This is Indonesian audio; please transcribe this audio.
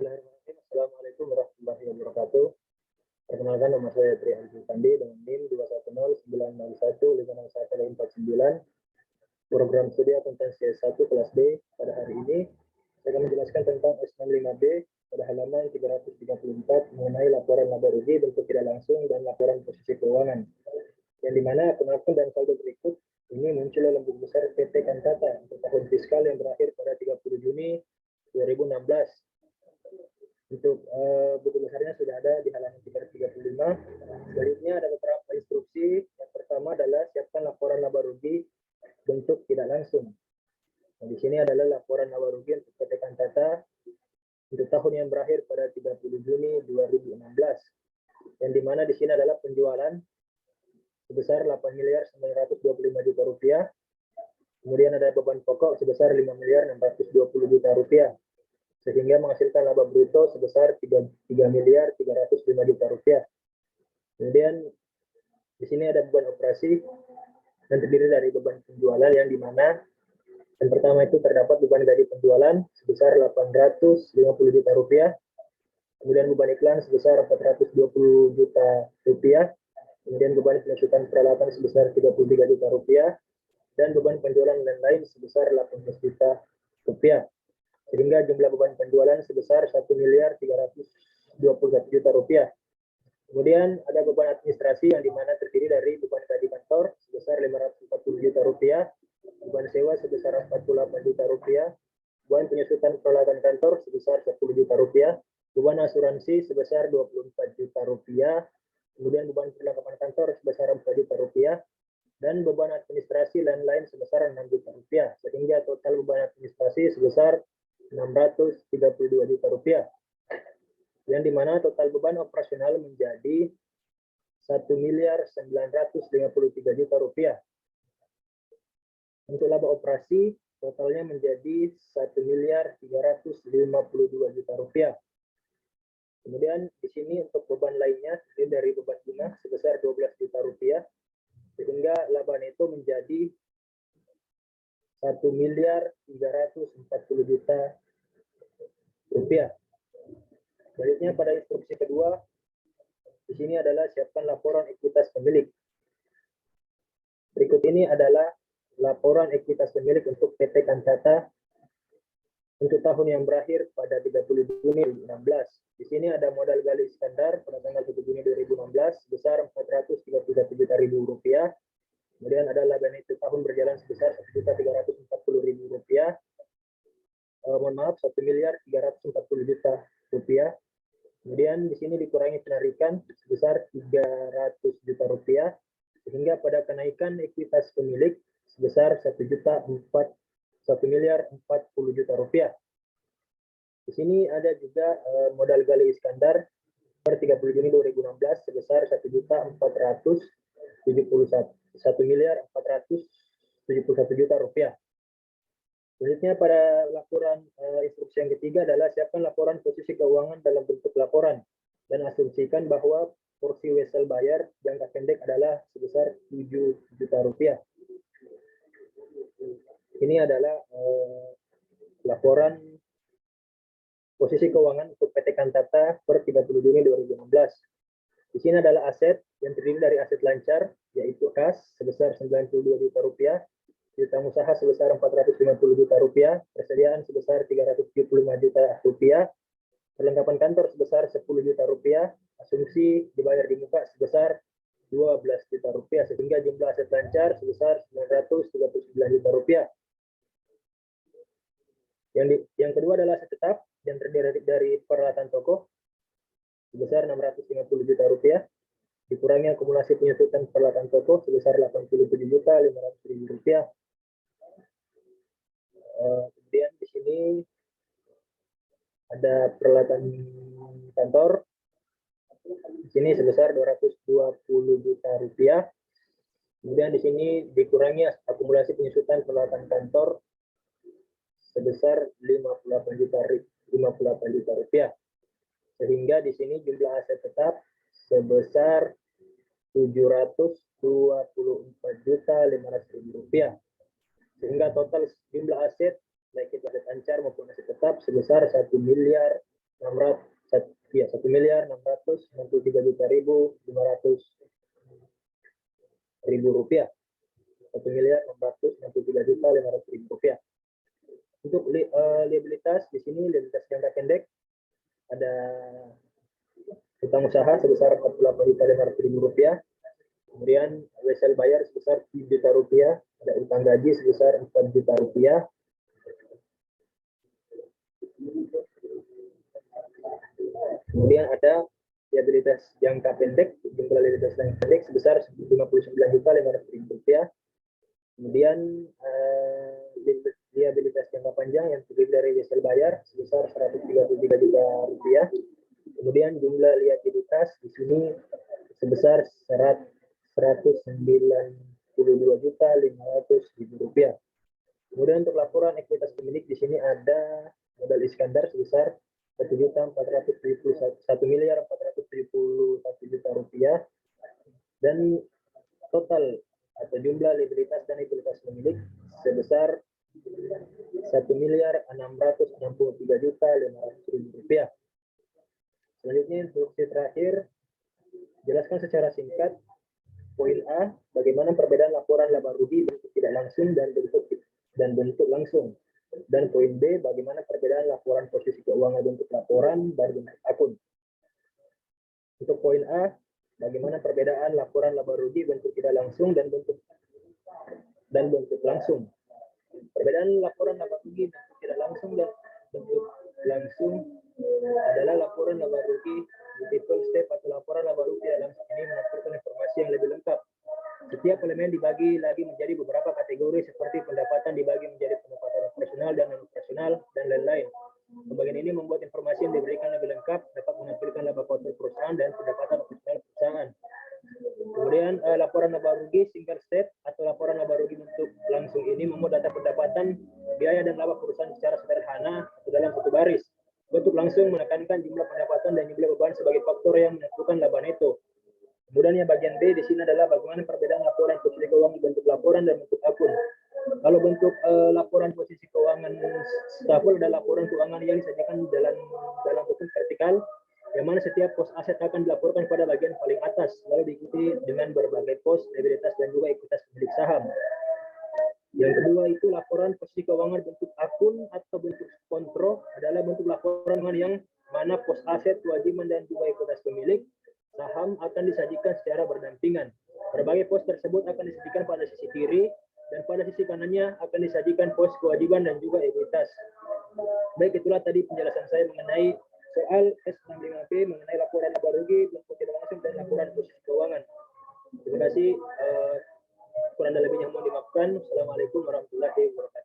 Bismillahirrahmanirrahim. Assalamualaikum warahmatullahi wabarakatuh. Perkenalkan, nama saya Tri Pandi dengan NIM 21090150149. Program studi akuntansi S1 kelas B. Pada hari ini saya akan menjelaskan tentang S65B pada halaman 334 mengenai laporan laba rugi bentuk tidak langsung dan laporan posisi keuangan. Yang dimana akun-akun dan saldo berikut ini muncul dalam buku besar PT Kantata untuk tahun fiskal yang berakhir pada 30 Juni 2016. Untuk buku besarnya sudah ada di halaman 335. Selanjutnya ada beberapa instruksi. Yang pertama adalah siapkan laporan laba rugi bentuk tidak langsung. Nah, di sini adalah laporan laba rugi untuk PT Kantata untuk tahun yang berakhir pada 30 Juni 2016. Yang dimana di sini adalah penjualan sebesar 8.925 juta rupiah. Kemudian ada beban pokok sebesar 5.620 juta rupiah. Sehingga menghasilkan laba bruto sebesar 3.305 juta rupiah. Kemudian di sini ada beban operasi dan terdiri dari beban penjualan yang dimana yang pertama itu terdapat beban gaji penjualan sebesar 850 juta rupiah. Kemudian beban iklan sebesar 420 juta rupiah. Kemudian beban pemasukan peralatan sebesar 33 juta rupiah. Dan beban penjualan lain-lain sebesar 18 juta rupiah. Sehingga jumlah beban penjualan sebesar 1.321 juta rupiah. Kemudian ada beban administrasi yang dimana terdiri dari beban gaji kantor sebesar 540 juta rupiah, beban sewa sebesar 48 juta rupiah, beban penyusutan peralatan kantor sebesar 10 juta rupiah, beban asuransi sebesar 24 juta rupiah, kemudian beban perlengkapan kantor sebesar 4 juta rupiah, dan beban administrasi lain-lain sebesar 6 juta rupiah, sehingga total beban administrasi sebesar 632 juta rupiah. Yang dimana total beban operasional menjadi 1.953 juta rupiah. Untuk laba operasi totalnya menjadi 1.352 juta rupiah. Kemudian di sini untuk beban lainnya terdiri dari beban bunga sebesar 12 juta rupiah, sehingga laba neto menjadi 1.340 juta rupiah. Selanjutnya pada instruksi kedua, di sini adalah siapkan laporan ekuitas pemilik. Berikut ini adalah laporan ekuitas pemilik untuk PT Kantata untuk tahun yang berakhir pada 30 Juni 2016. Di sini ada modal gali standar pada tanggal 1 Juni 2016 sebesar 431 juta rupiah. Kemudian ada laba neto tahun berjalan sebesar 1.340.000 rupiah. Mohon maaf, 1.340 juta rupiah. Kemudian di sini dikurangi penarikan sebesar 300 juta rupiah, sehingga pada kenaikan ekuitas pemilik sebesar 1.040 juta rupiah. Di sini ada juga modal gali Iskandar per 30 Juni 2016 sebesar 1.471 juta rupiah. Selanjutnya pada laporan instruksi yang ketiga adalah siapkan laporan posisi keuangan dalam bentuk laporan dan asumsikan bahwa porsi wesel bayar jangka pendek adalah sebesar 7 juta rupiah. Ini adalah laporan posisi keuangan untuk PT Kantata per 30 Juni 2016. Di sini adalah aset yang terdiri dari aset lancar, yaitu kas sebesar 92 juta rupiah, piutang usaha sebesar 450 juta rupiah, persediaan sebesar 375 juta rupiah, perlengkapan kantor sebesar 10 juta rupiah, asumsi dibayar di muka sebesar 12 juta rupiah, sehingga jumlah aset lancar sebesar 939 juta rupiah. Yang kedua adalah aset tetap yang terdiri dari peralatan toko sebesar 650 juta rupiah, dikurangi akumulasi penyusutan peralatan toko sebesar 87 juta 500.000 rupiah. Kemudian di sini ada peralatan kantor, di sini sebesar 220 juta rupiah. Kemudian di sini dikurangi akumulasi penyusutan peralatan kantor sebesar 58 juta rupiah. Sehingga di sini jumlah aset tetap sebesar 724 juta 500.000 rupiah. Sehingga total jumlah aset baik itu aset lancar maupun aset tetap sebesar 1.6 rupiah. 1.663.500.000 rupiah. Untuk liabilitas di sini liabilitas jangka pendek ada utang usaha sebesar 48.500.000 rupiah. Kemudian wesel bayar sebesar 7 juta rupiah, ada utang gaji sebesar 4 juta rupiah. Kemudian ada liabilitas jangka pendek, jumlah liabilitas jangka pendek sebesar 59.500.000 rupiah. Kemudian liabilitas jangka panjang yang terdiri dari wesel bayar sebesar 133 juta rupiah. Kemudian jumlah liabilitas di sini sebesar 192.500.000 rupiah. Kemudian untuk laporan ekuitas pemilik di sini ada modal Iskandar sebesar 1.471.471.000 rupiah dan total atau jumlah liabilitas dan ekuitas pemilik sebesar 1.663.500.000 rupiah. Selanjutnya instruksi terakhir, jelaskan secara singkat poin A, bagaimana perbedaan laporan laba rugi bentuk tidak langsung dan bentuk langsung. Dan poin B, bagaimana perbedaan laporan posisi keuangan bentuk laporan dan bentuk akun. Untuk poin A, bagaimana perbedaan laporan laba rugi bentuk tidak langsung dan bentuk langsung. Perbedaan laporan laba rugi bentuk tidak langsung dan bentuk langsung adalah laporan laba rugi multiple step atau laporan laba rugi dalam ini melaporkan informasi yang lebih lengkap. Setiap elemen dibagi lagi menjadi beberapa kategori seperti pendapatan dibagi menjadi pendapatan operasional dan non operasional dan lain-lain. Pembagian ini membuat informasi yang diberikan lebih lengkap, dapat menampilkan laba kotor perusahaan dan pendapatan operasional perusahaan. Kemudian laporan laba rugi single step atau laporan laba rugi bentuk langsung ini memuat data pendapatan, biaya dan laba perusahaan secara sederhana atau dalam satu baris. Bentuk langsung menekankan jumlah pendapatan dan jumlah beban sebagai faktor yang menentukan laba neto. Kemudian yang bagian B di sini adalah bagaimana perbedaan laporan posisi keuangan bentuk laporan dan bentuk akun. Kalau bentuk laporan posisi keuangan stafel adalah laporan keuangan yang disajikan dalam bentuk vertikal, yang mana setiap pos aset akan dilaporkan pada bagian paling atas, lalu diikuti dengan berbagai pos, liabilitas dan juga ekuitas pemilik saham. Yang kedua itu laporan posisi keuangan bentuk akun atau bentuk kontrol adalah bentuk laporan yang mana pos aset, kewajiban dan juga ekuitas pemilik saham akan disajikan secara berdampingan. Berbagai pos tersebut akan disajikan pada sisi kiri dan pada sisi kanannya akan disajikan pos kewajiban dan juga ekuitas. Baik, itulah tadi penjelasan saya mengenai soal S65B mengenai laporan laba rugi bentuk tidak langsung dan laporan posisi keuangan. Terima kasih. Kurang dan lebihnya mohon dimaafkan. Assalamualaikum warahmatullahi wabarakatuh.